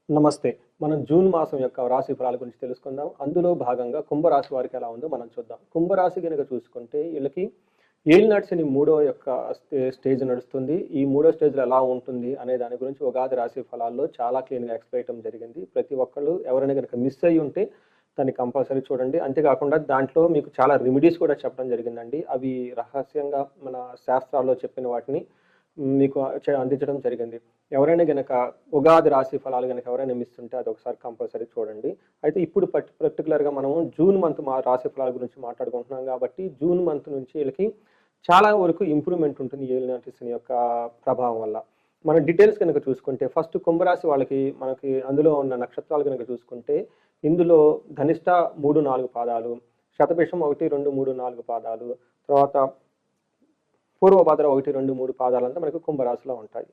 నమస్తే. మనం జూన్ మాసం యొక్క రాశి ఫలాల గురించి తెలుసుకుందాం. అందులో భాగంగా కుంభరాశి వారికి ఎలా ఉందో మనం చూద్దాం. కుంభరాశి గనుక చూసుకుంటే ఈళ్ళకి ఏలినాటి శని మూడో యొక్క స్టేజ్ నడుస్తుంది. ఈ మూడో స్టేజ్‌లో ఎలా ఉంటుంది అనే దాని గురించి ఉగాది రాశి ఫలాల్లో చాలా క్లీన్‌గా ఎక్స్‌ప్లెయిన్ చేయడం జరిగింది. ప్రతి ఒక్కళ్ళు ఎవరైనా గనుక మిస్ అయ్యి ఉంటే దాన్ని కంపల్సరీ చూడండి. అంతేకాకుండా దాంట్లో మీకు చాలా రెమెడీస్ కూడా చెప్పడం జరిగిందండి. అవి రహస్యంగా మన శాస్త్రాల్లో చెప్పిన వాటిని మీకు అందించడం జరిగింది. ఎవరైనా గనక ఉగాది రాశి ఫలాలు గనక ఎవరైనా మిస్ ఉంటే అదొకసారి కంపల్సరీ చూడండి. అయితే ఇప్పుడు పర్టిక్యులర్‌గా మనము జూన్ మంత్ రాశి ఫలాల గురించి మాట్లాడుకుంటున్నాం కాబట్టి, జూన్ మంత్ నుంచి ఈళ్ళకి చాలా వరకు ఇంప్రూవ్‌మెంట్ ఉంటుంది ఏలినాటి శని యొక్క ప్రభావం వల్ల. మనం డీటెయిల్స్ గనక చూసుకుంటే ఫస్ట్ కుంభరాశి వాళ్ళకి మనకి అందులో ఉన్న నక్షత్రాలు గనక చూసుకుంటే, ఇందులో ధనిష్ట 3, 4 పాదాలు, శతభిషం 1, 2, 3, 4 పాదాలు, తర్వాత పూర్వభద్ర 1, 2, 3 పాదాలంతా మనకు కుంభరాశిలో ఉంటాయి.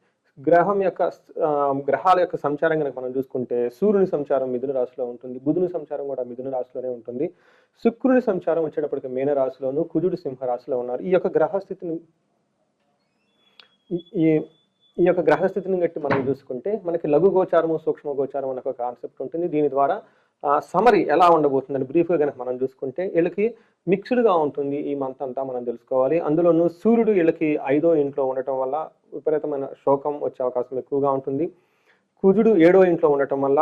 గ్రహాల యొక్క సంచారం గనక మనం చూసుకుంటే సూర్యుని సంచారం మిథున రాశిలో ఉంటుంది. బుధుని సంచారం కూడా మిథున రాశిలోనే ఉంటుంది. శుక్రుని సంచారం వచ్చేటప్పటికి మీన రాశిలోను, కుజుడు సింహ రాశిలో ఉన్నారు. ఈ యొక్క గ్రహస్థితిని ఈ ఈ యొక్క గ్రహస్థితిని బట్టి మనం చూసుకుంటే మనకి లఘు గోచారము, సూక్ష్మ గోచారం అనే ఒక కాన్సెప్ట్ ఉంటుంది. దీని ద్వారా సమరీ ఎలా ఉండబోతుందని బ్రీఫ్గా కనుక మనం చూసుకుంటే వీళ్ళకి మిక్స్డ్గా ఉంటుంది ఈ మంత్ అంతా మనం తెలుసుకోవాలి. అందులోనూ సూర్యుడు వీళ్ళకి 5వ ఇంట్లో ఉండటం వల్ల విపరీతమైన శోకం వచ్చే అవకాశం ఎక్కువగా ఉంటుంది. కుజుడు 7వ ఇంట్లో ఉండటం వల్ల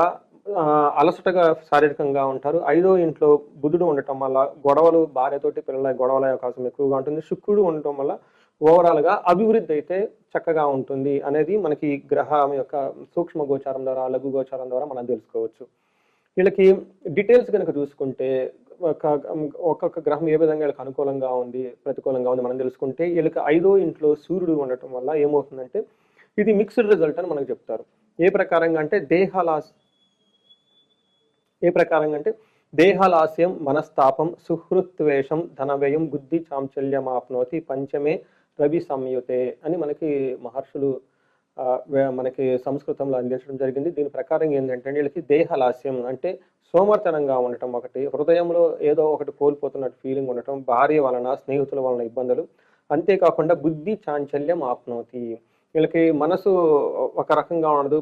అలసటగా శారీరకంగా ఉంటారు. 5వ ఇంట్లో బుధుడు ఉండటం వల్ల గొడవలు, భార్యతోటి పిల్లల గొడవల అవకాశం ఎక్కువగా ఉంటుంది. శుక్రుడు ఉండటం వల్ల ఓవరాల్గా అభివృద్ధి అయితే చక్కగా ఉంటుంది అనేది మనకి గ్రహం యొక్క సూక్ష్మ గోచారం ద్వారా, లఘు గోచారం ద్వారా మనం తెలుసుకోవచ్చు. వీళ్ళకి డీటెయిల్స్ కనుక చూసుకుంటే ఒక్కొక్క గ్రహం ఏ విధంగా వీళ్ళకి అనుకూలంగా ఉంది, ప్రతికూలంగా ఉంది మనం తెలుసుకుంటే, వీళ్ళకి 5వ ఇంట్లో సూర్యుడు ఉండటం వల్ల ఏమవుతుందంటే ఇది మిక్స్డ్ రిజల్ట్ అని మనకు చెప్తారు. ఏ ప్రకారంగా అంటే దేహలాస్యం, మనస్తాపం, సుహృత్వేషం, ధనవ్యయం, బుద్ధి చాంచల్యమాప్నోతి, పంచమే రవి సంయుతే అని మనకి మహర్షులు మనకి సంస్కృతంలో అందించడం జరిగింది. దీని ప్రకారం ఏంటంటే వీళ్ళకి దేహలాస్యం అంటే సోమర్తనంగా ఉండటం ఒకటి, హృదయంలో ఏదో ఒకటి కోల్పోతున్నట్టు ఫీలింగ్ ఉండటం, భార్య వలన, స్నేహితుల వలన ఇబ్బందులు, అంతేకాకుండా బుద్ధి చాంచల్యం ఆప్నోతి, వీళ్ళకి మనసు ఒక రకంగా ఉండదు,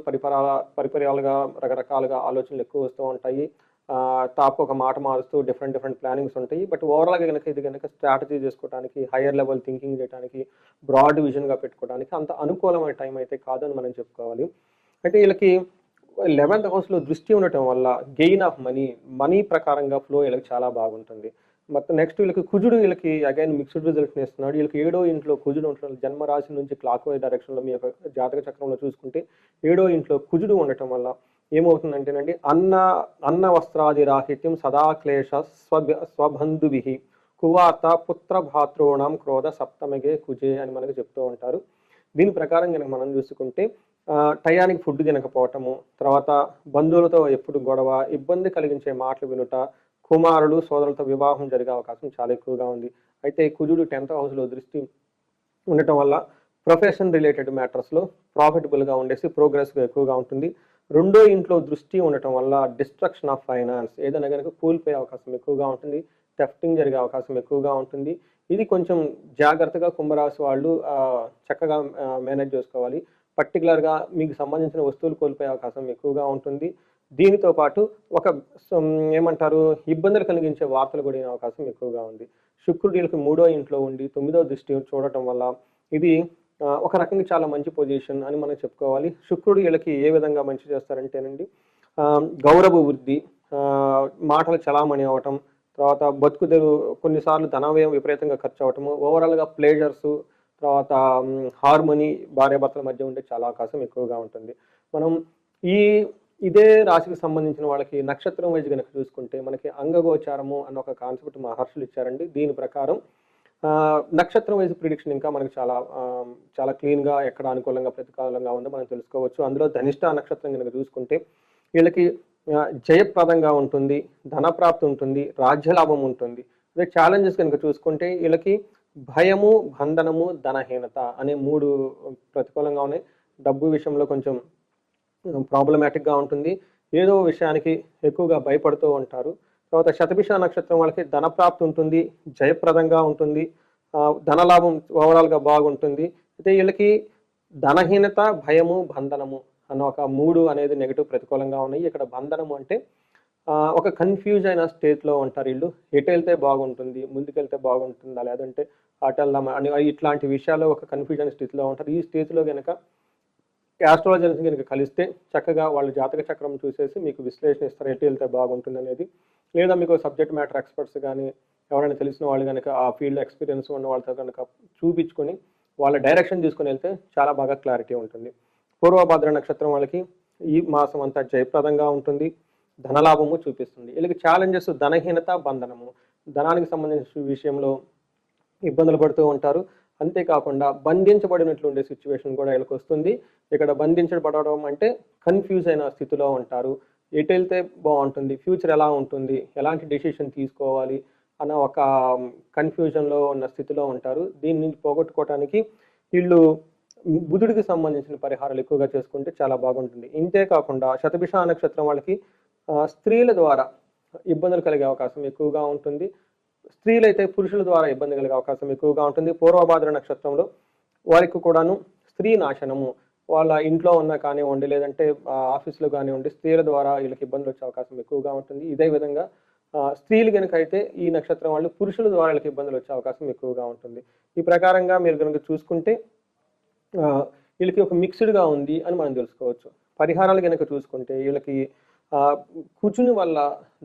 పరిపరాలుగా రకరకాలుగా ఆలోచనలు ఎక్కువ వస్తూ ఉంటాయి. టాప్ ఒక మాట మారుస్తూ డిఫరెంట్ ప్లానింగ్స్ ఉంటాయి. బట్ ఓవరాల్గా కనుక ఇది కనుక స్ట్రాటజీ చేసుకోవడానికి, హయ్యర్ లెవెల్ థింకింగ్ చేయడానికి, బ్రాడ్ విజన్గా పెట్టుకోవడానికి అంత అనుకూలమైన టైం అయితే కాదని మనం చెప్పుకోవాలి. అయితే వీళ్ళకి 11th హౌస్లో దృష్టి ఉండటం వల్ల గెయిన్ ఆఫ్ మనీ ప్రకారంగా ఫ్లో వీళ్ళకి చాలా బాగుంటుంది. మొత్తం నెక్స్ట్ వీళ్ళకి కుజుడు వీళ్ళకి అగైన్ మిక్స్డ్ రిజల్ట్ని ఇస్తున్నాడు. వీళ్ళకి 7వ ఇంట్లో కుజుడు ఉండటం, జన్మరాశి నుంచి క్లాక్ వైజ్ డైరెక్షన్లో మీ యొక్క జాతక చక్రంలో చూసుకుంటే 7వ ఇంట్లో కుజుడు ఉండటం వల్ల ఏమవుతుందంటేనండి అన్న వస్త్రాది రాహిత్యం సదా క్లేశ స్వబంధుభి కువార్త పుత్ర భాతృణం క్రోధ సప్తమగే కుజే అని మనకు చెప్తూ ఉంటారు. దీని ప్రకారం కనుక మనం చూసుకుంటే టయానికి ఫుడ్ తినకపోవటము, తర్వాత బంధువులతో ఎప్పుడు గొడవ, ఇబ్బంది కలిగించే మాటలు వినుట, కుమారులు సోదరులతో వివాహం జరిగే అవకాశం చాలా ఎక్కువగా ఉంది. అయితే కుజుడు 10th హౌస్లో దృష్టి ఉండటం వల్ల ప్రొఫెషన్ రిలేటెడ్ మ్యాటర్స్లో ప్రాఫిటబుల్గా ఉండేసి ప్రోగ్రెస్గా ఎక్కువగా ఉంటుంది. 2వ ఇంట్లో దృష్టి ఉండటం వల్ల డిస్ట్రక్షన్ ఆఫ్ ఫైనాన్స్, ఏదైనా కనుక కూలిపోయే అవకాశం ఎక్కువగా ఉంటుంది, థెఫ్టింగ్ జరిగే అవకాశం ఎక్కువగా ఉంటుంది. ఇది కొంచెం జాగ్రత్తగా కుంభరాశి వాళ్ళు చక్కగా మేనేజ్ చేసుకోవాలి. పర్టికులర్గా మీకు సంబంధించిన వస్తువులు కోల్పోయే అవకాశం ఎక్కువగా ఉంటుంది. దీనితో పాటు ఏమంటారు ఇబ్బందులు కలిగించే వార్తలు కూడా అవకాశం ఎక్కువగా ఉంది. శుక్రుడు వీళ్ళకి 3వ ఇంట్లో ఉండి 9వ దృష్టి చూడటం వల్ల ఇది ఒక రకంగా చాలా మంచి పొజిషన్ అని మనం చెప్పుకోవాలి. శుక్రుడు వీళ్ళకి ఏ విధంగా మంచి చేస్తారంటేనండి గౌరవ వృద్ధి, మాటలు చలామణి అవటం, తర్వాత బతుకుదెరు, కొన్నిసార్లు ధనవ్యయం విపరీతంగా ఖర్చు అవటము, ఓవరాల్గా ప్లేజర్స్, తర్వాత హార్మోనీ భార్యాభర్తల మధ్య ఉండే చాలా అవకాశం ఎక్కువగా ఉంటుంది. మనం ఇదే రాశికి సంబంధించిన వాళ్ళకి నక్షత్రం వైజ్ కనుక చూసుకుంటే మనకి అంగగోచారము అన్న ఒక కాన్సెప్ట్ మహర్షులు ఇచ్చారండి. దీని ప్రకారం నక్షత్రం వైజ్ ప్రిడిక్షన్ ఇంకా మనకి చాలా క్లీన్గా ఎక్కడ అనుకూలంగా ప్రతికూలంగా ఉందో మనం తెలుసుకోవచ్చు. అందులో ధనిష్ట నక్షత్రం కనుక చూసుకుంటే వీళ్ళకి జయప్రదంగా ఉంటుంది, ధనప్రాప్తి ఉంటుంది, రాజ్యలాభం ఉంటుంది. అదే ఛాలెంజెస్ కనుక చూసుకుంటే వీళ్ళకి భయము, బంధనము, ధనహీనత అనే 3 ప్రతికూలంగా ఉన్నాయి. డబ్బు విషయంలో కొంచెం ప్రాబ్లమాటిక్గా ఉంటుంది, ఏదో విషయానికి ఎక్కువగా భయపడుతూ ఉంటారు. తర్వాత శతభిష నక్షత్రం వాళ్ళకి ధనప్రాప్తి ఉంటుంది, జయప్రదంగా ఉంటుంది, ధనలాభం ఓవరాల్గా బాగుంటుంది. అయితే వీళ్ళకి ధనహీనత, భయము, బంధనము అన్న ఒక మూడు అనేది నెగెటివ్ ప్రతికూలంగా ఉన్నాయి. ఇక్కడ బంధనము అంటే ఒక కన్‌ఫ్యూజ్ అయిన స్టేట్‌లో ఉంటారు ఈళ్ళు. ఎటెళ్తే బాగుంటుంది? ముందుకెళ్తే బాగుంటుందా? లేదంటే అటెళ్దామా? అని ఇట్లాంటి విషయాల్లో ఒక కన్‌ఫ్యూజన్ స్థితిలో ఉంటారు. ఈ స్టేజ్‌లో గనక యాస్ట్రాలజర్స్‌ని గనక కలిస్తే చక్కగా వాళ్ళ జాతక చక్రం చూసేసి మీకు విశ్లేషణ ఇస్తారు. ఎటు ఎళ్తే బాగుంటుందనేది. లేదా మీకు సబ్జెక్ట్ మ్యాటర్ ఎక్స్‌పర్ట్స్ గాని, ఎవరైనా తెలిసిన వాళ్ళు గనక ఆ ఫీల్డ్‌లో ఎక్స్‌పీరియన్స్ ఉన్న వాళ్ళతో గనక చూపించుకొని, వాళ్ళ డైరెక్షన్ తీసుకొని ఎళ్తే చాలా బాగా క్లారిటీ ఉంటుంది. పూర్వభద్ర నక్షత్రం వాళ్ళకి ఈ మాసం అంతా జయప్రదంగా ఉంటుంది. ధనలాభము చూపిస్తుంది. వీళ్ళకి ఛాలెంజెస్ ధనహీనత, బంధనము. ధనానికి సంబంధించిన విషయంలో ఇబ్బందులు పడుతూ ఉంటారు. అంతేకాకుండా బంధించబడినట్లు ఉండే సిచ్యువేషన్ కూడా వీళ్ళకొస్తుంది. ఇక్కడ బంధించబడడం అంటే కన్‌ఫ్యూజ్ అయిన స్థితిలో ఉంటారు. ఎటెళ్తే బావుంటుంది? ఫ్యూచర్ ఎలా ఉంటుంది? ఎలాంటి డెసిషన్ తీసుకోవాలి? అన్న ఒక కన్‌ఫ్యూజన్‌లో ఉన్న స్థితిలో ఉంటారు. దీని నుంచి పోగొట్టుకోవటానికి వీళ్ళు బుధుడికి సంబంధించిన పరిహారాలు ఎక్కువగా చేసుకుంటే చాలా బాగుంటుంది. ఇంతే కాకుండా శతభిష నక్షత్రం వాళ్ళకి స్త్రీల ద్వారా ఇబ్బందులు కలిగే అవకాశం ఎక్కువగా ఉంటుంది. స్త్రీలైతే పురుషుల ద్వారా ఇబ్బంది కలిగే అవకాశం ఎక్కువగా ఉంటుంది. పూర్వభాద్ర నక్షత్రంలో వారికి కూడాను స్త్రీ నాశనము వాళ్ళ ఇంట్లో ఉన్న కానివ్వండి, లేదంటే ఆఫీసులో కానివ్వండి, స్త్రీల ద్వారా వీళ్ళకి ఇబ్బందులు వచ్చే అవకాశం ఎక్కువగా ఉంటుంది. ఇదే విధంగా స్త్రీలు కనుక అయితే ఈ నక్షత్రం వాళ్ళు పురుషుల ద్వారా వీళ్ళకి ఇబ్బందులు వచ్చే అవకాశం ఎక్కువగా ఉంటుంది. ఈ ప్రకారంగా మీరు కనుక చూసుకుంటే వీళ్ళకి ఒక మిక్స్డ్‌గా ఉంది అని మనం తెలుసుకోవచ్చు. పరిహారాలు గనక చూసుకుంటే వీళ్ళకి కుజుని వల్ల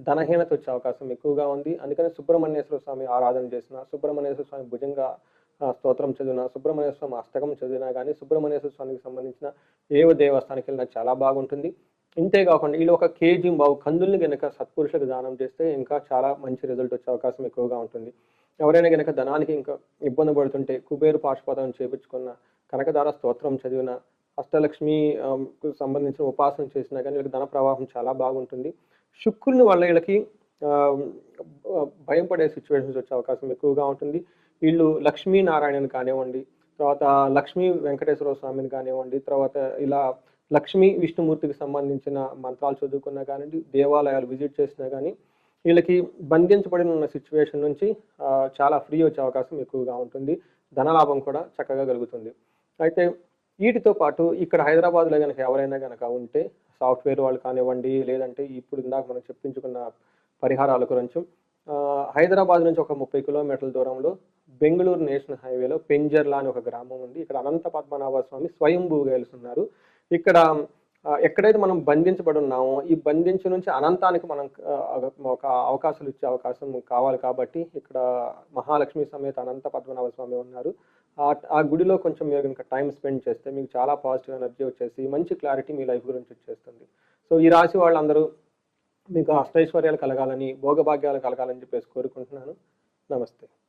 ధనహీనత వచ్చే అవకాశం ఎక్కువగా ఉంది. అందుకని సుబ్రహ్మణ్యేశ్వర స్వామి ఆరాధన చేసిన, సుబ్రహ్మణ్యేశ్వర స్వామి భుజంగా స్తోత్రం చదివినా, సుబ్రహ్మణ్యేశ్వర స్వామి అష్టకం చదివినా గానీ, సుబ్రహ్మణ్యేశ్వర స్వామికి సంబంధించిన ఏ దేవస్థానానికి వెళ్ళినా చాలా బాగుంటుంది. ఇంతే కాకుండా వీళ్ళు ఒక కేజీ కందుల్ని గనక సత్పురుషులకు దానం చేస్తే ఇంకా చాలా మంచి రిజల్ట్ వచ్చే అవకాశం ఎక్కువగా ఉంటుంది. ఎవరైనా గనక ధనానికి ఇంకా ఇబ్బంది పడుతుంటే కుబేరు పాశుపతం చేపించుకున్న, కనకదార స్తోత్రం చదివిన, అష్టలక్ష్మి కు సంబంధించిన ఉపాసన చేసినా కానీ వీళ్ళకి ధన ప్రవాహం చాలా బాగుంటుంది. శుక్రుని వల్ల వీళ్ళకి భయం పడే సిచ్యువేషన్స్ వచ్చే అవకాశం ఎక్కువగా ఉంటుంది. వీళ్ళు లక్ష్మీనారాయణని కానివ్వండి, తర్వాత లక్ష్మీ వెంకటేశ్వర స్వామిని కానివ్వండి, తర్వాత ఇలా లక్ష్మీ విష్ణుమూర్తికి సంబంధించిన మంత్రాలు చదువుకున్నా కానివ్వండి, దేవాలయాలు విజిట్ చేసినా కానీ వీళ్ళకి బంధించబడిన ఉన్న సిచ్యువేషన్ నుంచి చాలా ఫ్రీ వచ్చే అవకాశం ఎక్కువగా ఉంటుంది. ధనలాభం కూడా చక్కగా కలుగుతుంది. అయితే వీటితో పాటు ఇక్కడ హైదరాబాద్లో కనుక ఎవరైనా కనుక ఉంటే సాఫ్ట్వేర్ వాళ్ళు కానివ్వండి, లేదంటే ఇప్పుడు ఇందాక మనం చెప్పించుకున్న పరిహారాల గురించి హైదరాబాద్ నుంచి ఒక 30 కిలోమీటర్ల దూరంలో బెంగళూరు నేషనల్ హైవేలో పెంజర్లా అని ఒక గ్రామం ఉంది. ఇక్కడ అనంత పద్మనాభ స్వామి స్వయంభూగా వెలుస్తున్నారు. ఇక్కడ ఎక్కడైతే మనం బంధించబడి ఉన్నామో ఈ బంధించి నుంచి అనంతానికి మనం ఒక అవకాశాలు ఇచ్చే అవకాశం కావాలి కాబట్టి ఇక్కడ మహాలక్ష్మి సమేత అనంత పద్మనాభ స్వామి ఉన్నారు. ఆ గుడిలో కొంచెం మీరు కనుక టైం స్పెండ్ చేస్తే మీకు చాలా పాజిటివ్ ఎనర్జీ వచ్చేసి మంచి క్లారిటీ మీ లైఫ్ గురించి వచ్చేస్తుంది. సో ఈ రాశి వాళ్ళందరూ మీకు అష్టైశ్వర్యాలు కలగాలని, భోగభాగ్యాలు కలగాలని చెప్పేసి కోరుకుంటున్నాను. నమస్తే.